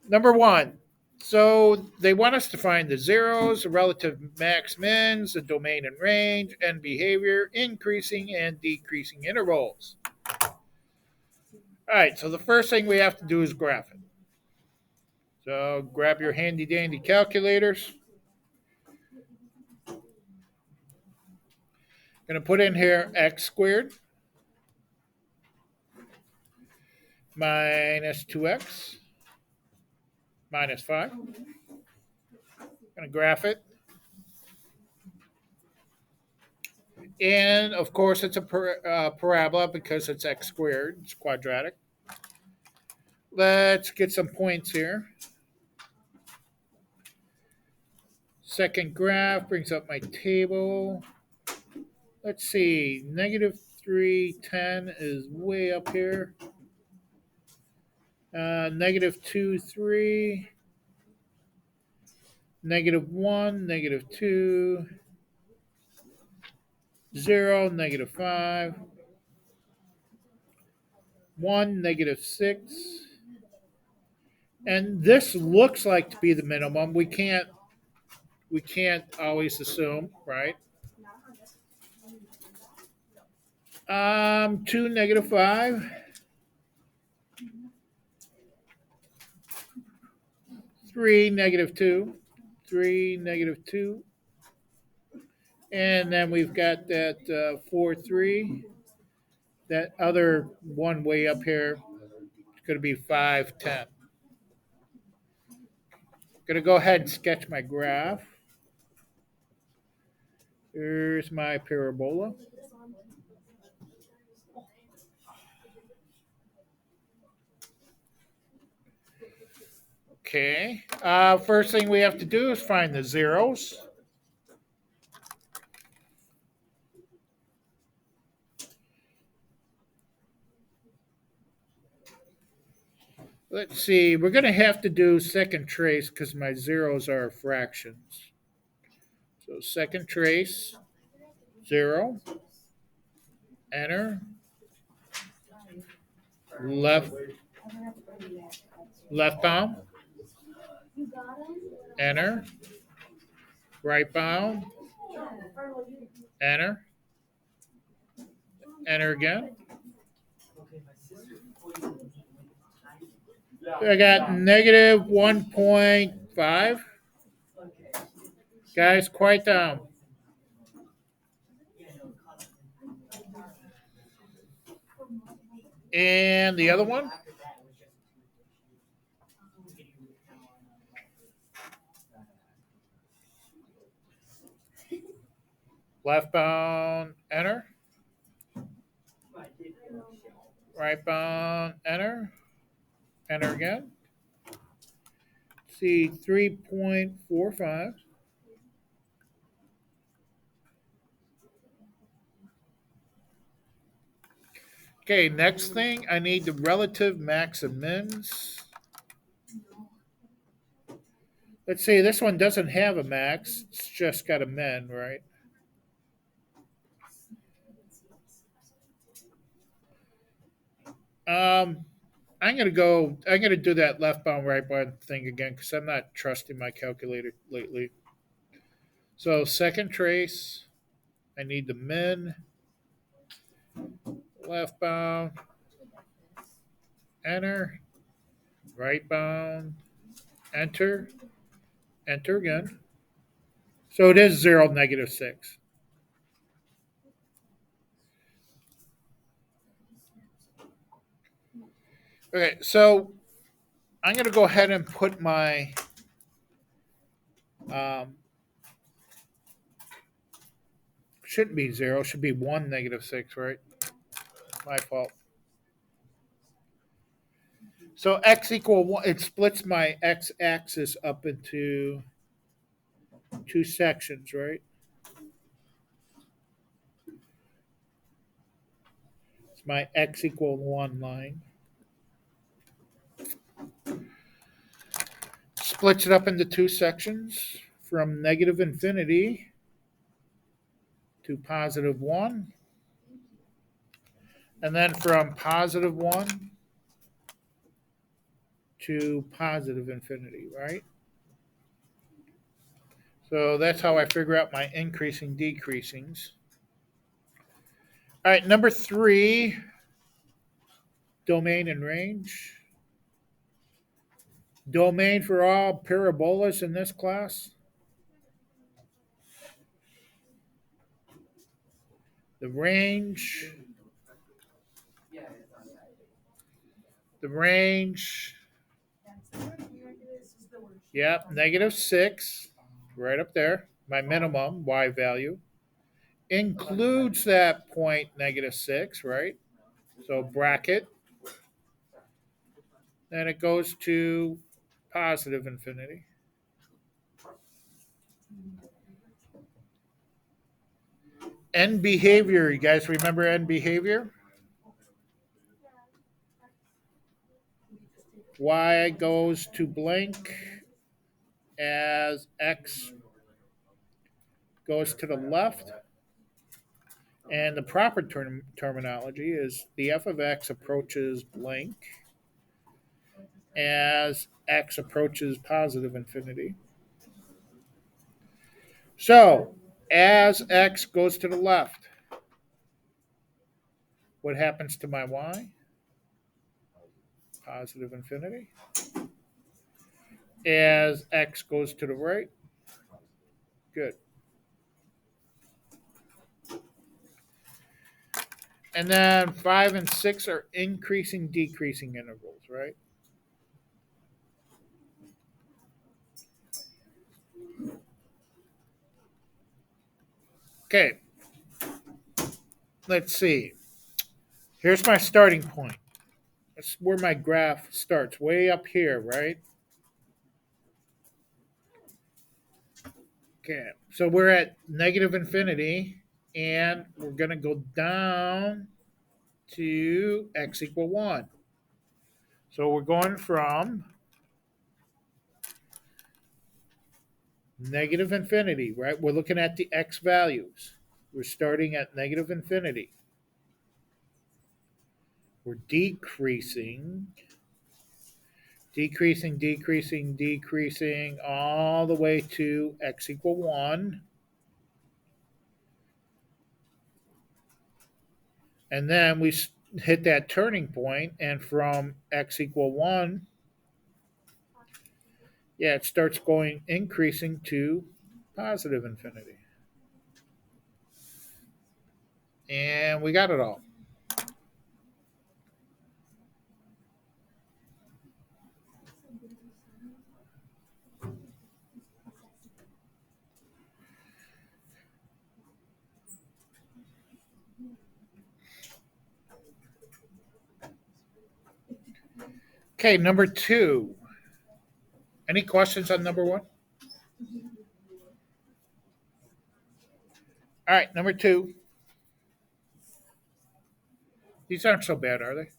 Number one. So they want us to find the zeros, the relative max mins, the domain and range, and behavior, increasing and decreasing intervals. All right, so the first thing we have to do is graph it. So grab your handy dandy calculators. Going to put in here x squared minus 2x minus 5. Going to graph it. And of course, it's a parabola because it's x squared, it's quadratic. Let's get some points here. Second graph brings up my table. Let's see, negative 310 is way up here. Negative 2, 3. Negative 1, negative 2. 0, negative 5. 1, negative 6. And this looks like to be the minimum. We can't always assume, right? 2, negative 5. 3, negative 2. 3, negative 2. And then we've got that 4, 3. That other one way up here is going to be 5, 10. Going to go ahead and sketch my graph. Here's my parabola. Okay. First thing we have to do is find the zeros. Let's see. We're going to have to do second trace because my zeros are fractions. So second trace, 0, enter, left bound, enter, right bound, enter, enter again. I got negative 1.5. Guys, quiet down. And the other one? Left bound, enter. Right bound, enter. Enter again. See 3.45. Okay, next thing, I need the relative max and mins. Let's see, this one doesn't have a max. It's just got a min, right? I'm gonna do that left bound right bound thing again because I'm not trusting my calculator lately. So second trace, I need the min, left bound, enter, right bound, enter, enter again. So it is 0, negative 6. Okay, so I'm going to go ahead and put my shouldn't be 0, should be 1, negative 6, right? My fault. So x equal 1, it splits my x-axis up into two sections, right? It's my x equal 1 line. Splits it up into two sections from negative infinity to positive 1. And then from positive 1 to positive infinity, right? So that's how I figure out my increasing decreasings. All right, number 3, domain and range. Domain for all parabolas in this class. The range. The range. Yep, -6, right up there. My minimum y value includes that point -6, right? So bracket. Then it goes to positive infinity. End behavior. You guys remember end behavior? Y goes to blank as x goes to the left. And the proper terminology is the f of x approaches blank as x approaches positive infinity. So, as x goes to the left, what happens to my y? Positive infinity. As x goes to the right, good. And then 5 and 6 are increasing, decreasing intervals, right? Okay. Let's see. Here's my starting point. That's where my graph starts, way up here, right? Okay. So we're at negative infinity, and we're going to go down to x equal 1. So we're going from negative infinity, right? We're looking at the x values. We're starting at negative infinity. We're decreasing, decreasing all the way to x equal 1. And then we hit that turning point, and from x equal 1, yeah, it starts going increasing to positive infinity. And we got it all. Okay, number 2. Any questions on number 1? All right, number 2. These aren't so bad, are they?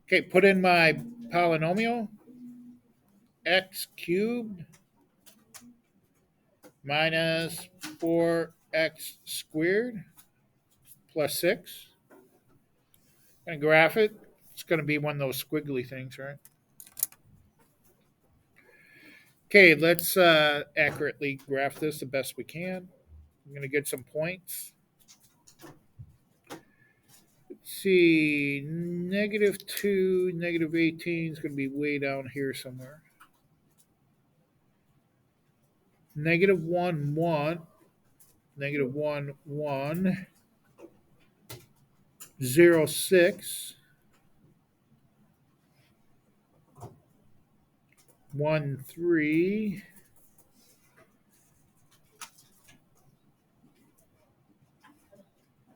Okay, put in my polynomial, x cubed minus 4x squared plus 6. I'm going to graph it. It's going to be one of those squiggly things, right? Okay, let's accurately graph this the best we can. I'm going to get some points. Let's see, -2, -18 is going to be way down here somewhere. -1, 1, -1, 1, 0, 6, 1, 3,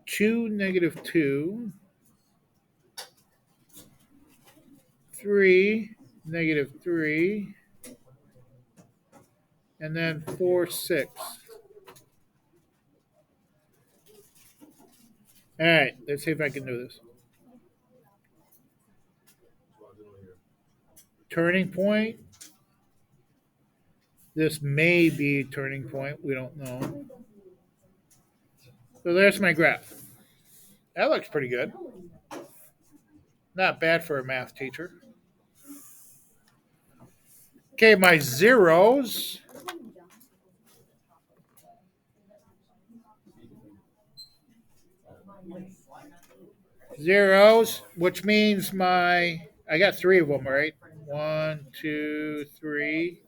2, -2, 3, -3, and then 4, 6. All right, let's see if I can do this. Turning point. This may be a turning point. We don't know. So there's my graph. That looks pretty good. Not bad for a math teacher. Okay, my zeros. Zeros, which means I got three of them, right? One, two, three.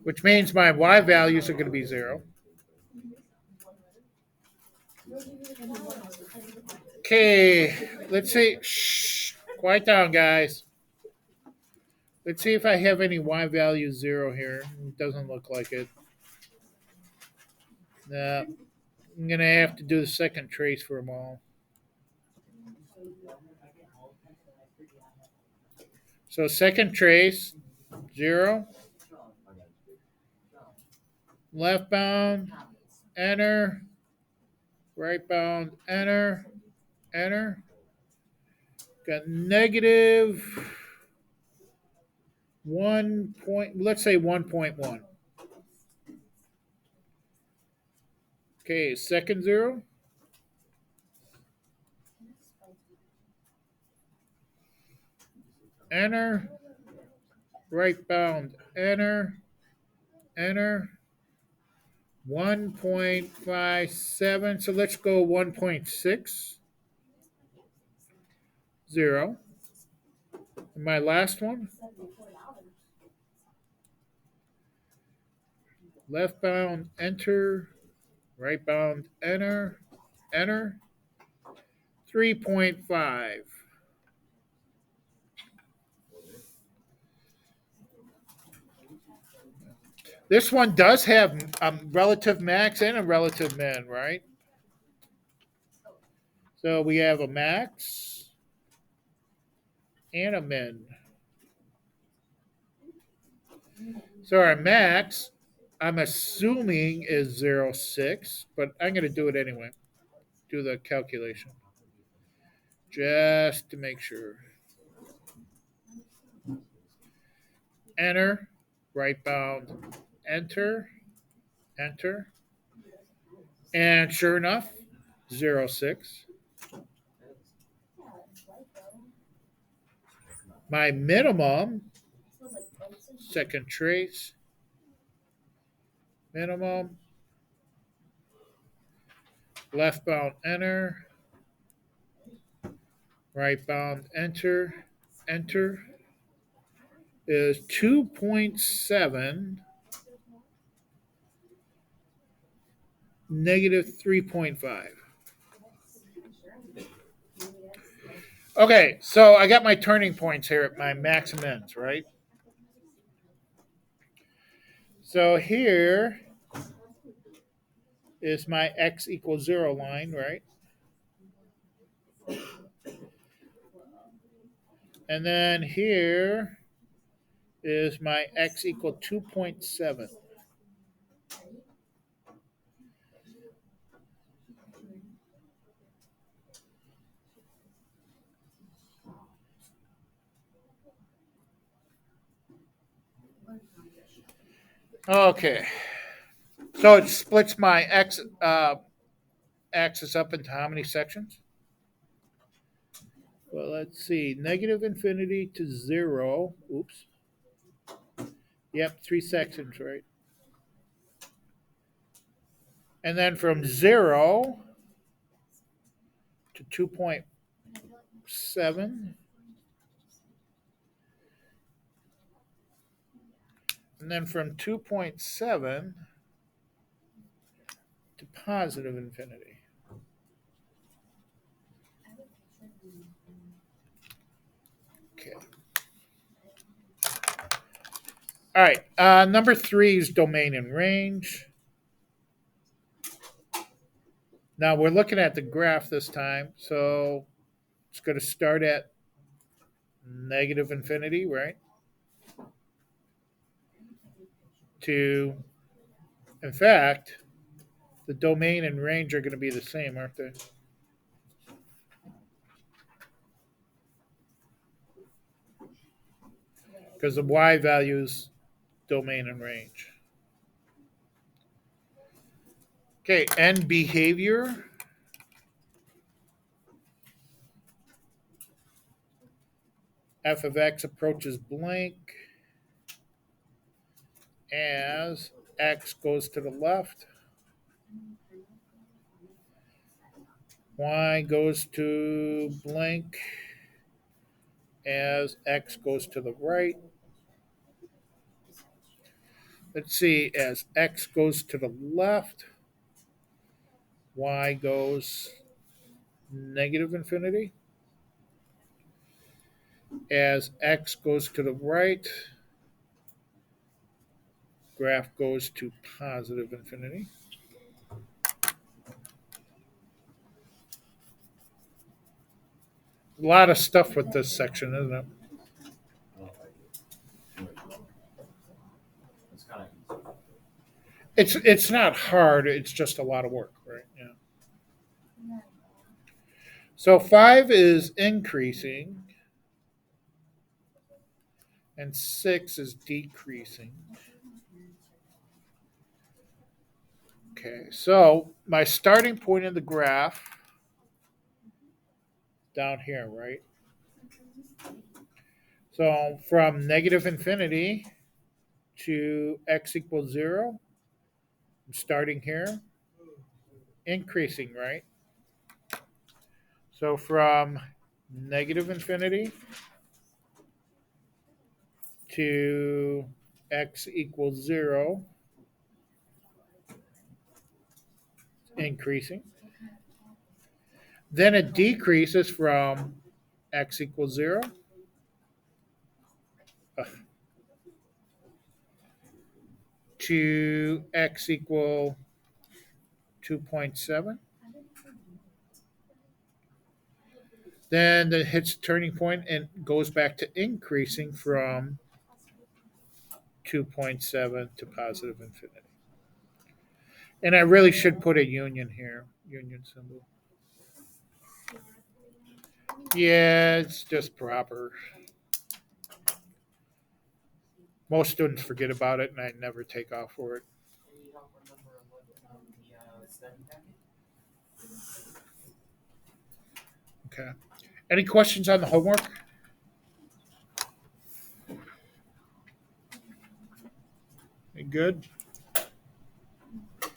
Which means my y values are going to be zero. Okay, let's see. Shh, quiet down, guys. Let's see if I have any y value zero here. It doesn't look like it. Nah, I'm going to have to do the second trace for them all. So second trace, zero. Left bound, enter. Right bound, enter, enter. Got negative 1 point, let's say 1.1. Okay, second zero. Enter, right bound, enter, enter. 1.57. So let's go 1.60. And my last one. Left bound, enter. Right bound, enter, enter. 3.5. This one does have a relative max and a relative min, right? So we have a max and a min. So our max, I'm assuming is 0.6, but I'm going to do it anyway. Do the calculation. Just to make sure. Enter, right bound, enter, enter. And sure enough, 0.6. My minimum, second trace, minimum, left bound, enter, right bound, enter, enter, is 2.7, negative 3.5. Okay, so I got my turning points here at my max and mins, right? So here is my x equals 0 line, right? And then here is my x equal 2.7. Okay, so it splits my axis up into how many sections? Well, let's see. Negative infinity to 0. Oops. Yep, 3 sections, right? And then from 0 to 2.7. And then from 2.7 to positive infinity. Okay. All right. Number 3 is domain and range. Now we're looking at the graph this time. So it's going to start at negative infinity, right? To, in fact, the domain and range are going to be the same, aren't they? Because the y values domain and range. Okay, end behavior. F of x approaches blank as x goes to the left. Y goes to blank as x goes to the right. Let's see, as x goes to the left, y goes negative infinity. As x goes to the right, graph goes to positive infinity. A lot of stuff with this section, isn't it? It's not hard. It's just a lot of work, right? Yeah. So 5 is increasing, and 6 is decreasing. Okay, so my starting point in the graph down here, right? So from negative infinity to x equals 0, I'm starting here, increasing, right? So from negative infinity to x equals 0, increasing. Then it decreases from x equals 0 to x equal 2.7. Then it hits turning point and goes back to increasing from 2.7 to positive infinity. And I really should put a union here, union symbol. Yeah, it's just proper. Most students forget about it, and I never take off for it. Okay. Any questions on the homework? You good?